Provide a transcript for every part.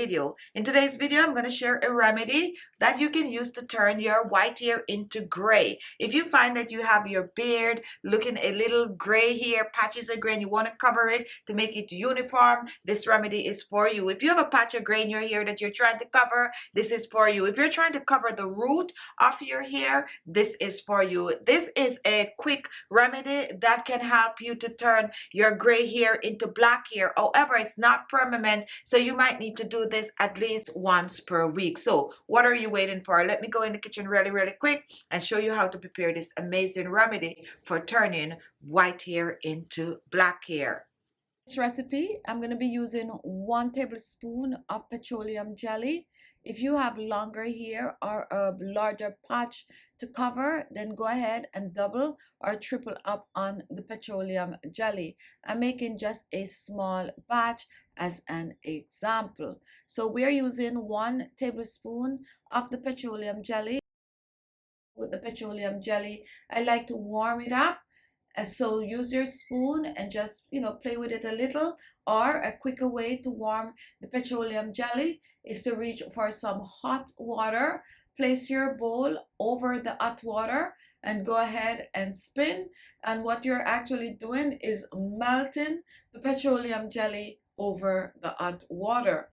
video. In today's video, I'm going to share a remedy that you can use to turn your white hair into gray. If you find that you have your beard looking a little gray here, patches of gray, and you want to cover it to make it uniform, this remedy is for you. If you have a patch of gray in your hair that you're trying to cover, this is for you. If you're trying to cover the root of your hair, this is for you. This is a quick remedy that can help you to turn your gray hair into black hair. However, it's not permanent, so you might need to do this at least once per week. So what are you waiting for? Let me go in the kitchen really quick and show you how to prepare this amazing remedy for turning white hair into black hair. This recipe, I'm going to be using 1 tablespoon of petroleum jelly. If you have longer hair or a larger patch to cover, then go ahead and double or triple up on the petroleum jelly. I'm making just a small batch as an example. So we're using 1 tablespoon of the petroleum jelly. With the petroleum jelly, I like to warm it up. So use your spoon and just, play with it a little. Or a quicker way to warm the petroleum jelly is to reach for some hot water. Place your bowl over the hot water and go ahead and spin. And what you're actually doing is melting the petroleum jelly over the hot water.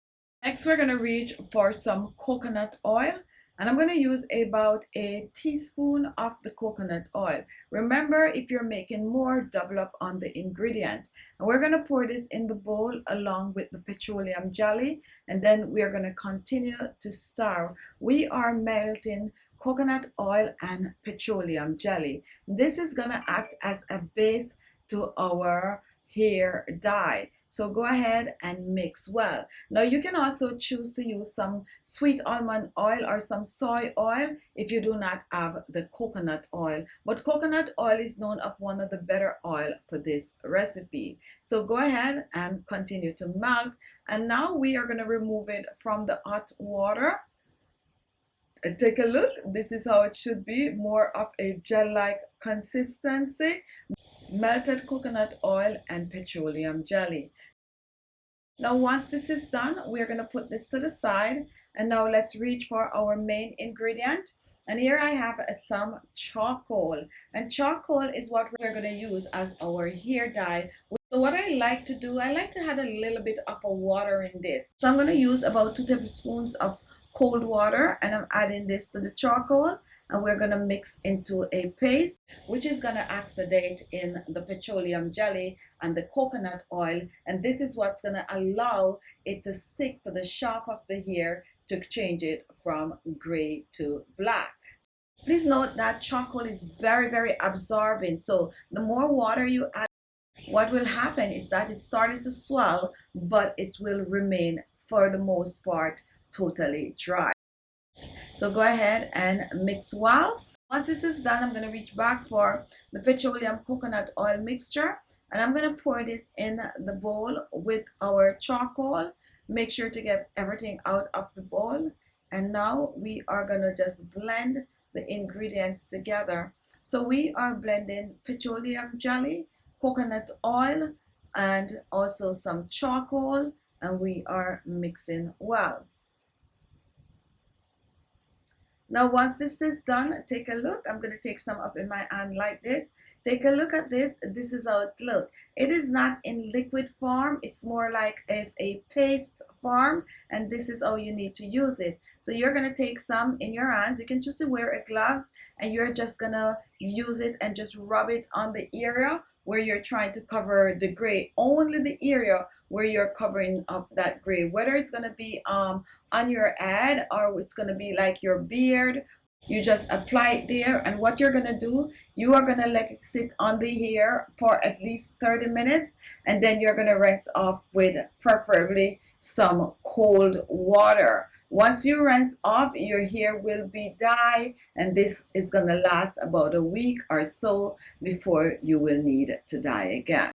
Next, we're going to reach for some coconut oil. And I'm going to use about a teaspoon of the coconut oil. Remember, if you're making more, double up on the ingredient. And we're going to pour this in the bowl along with the petroleum jelly. And then we're going to continue to stir. We are melting coconut oil and petroleum jelly. This is going to act as a base to our hair dye. So go ahead and mix well. Now you can also choose to use some sweet almond oil or some soy oil if you do not have the coconut oil. But coconut oil is known as one of the better oil for this recipe. So go ahead and continue to melt. And now we are going to remove it from the hot water. And take a look. This is how it should be, more of a gel-like consistency. Melted coconut oil and petroleum jelly. Now once this is done, we're going to put this to the side, and now let's reach for our main ingredient. And here I have some charcoal, and charcoal is what we're going to use as our hair dye. So what I like to do, I like to add a little bit of a water in this. So I'm going to use about 2 tablespoons of cold water, and I'm adding this to the charcoal. And we're going to mix into a paste, which is going to oxidate in the petroleum jelly and the coconut oil. And this is what's going to allow it to stick to the shaft of the hair to change it from gray to black. Please note that charcoal is very absorbing. So the more water you add, what will happen is that it's starting to swell, but it will remain for the most part totally dry. So go ahead and mix well. Once it is done, I'm going to reach back for the petroleum coconut oil mixture, and I'm going to pour this in the bowl with our charcoal. Make sure to get everything out of the bowl. And now we are going to just blend the ingredients together. So we are blending petroleum jelly, coconut oil, and also some charcoal, and we are mixing well. Now once this is done, take a look. I'm going to take some up in my hand like this. Take a look at this. This is how it looks. It is not in liquid form. It's more like a paste form, and this is how you need to use it. So you're going to take some in your hands. You can just wear a gloves, and you're just going to use it and just rub it on the area where you're trying to cover the gray. Only the area where you're covering up that gray, whether it's going to be on your head or it's going to be like your beard. You just apply it there, and what you're going to do, you are going to let it sit on the hair for at least 30 minutes, and then you're going to rinse off with preferably some cold water. Once you rinse off, your hair will be dry, and this is going to last about a week or so before you will need to dye again.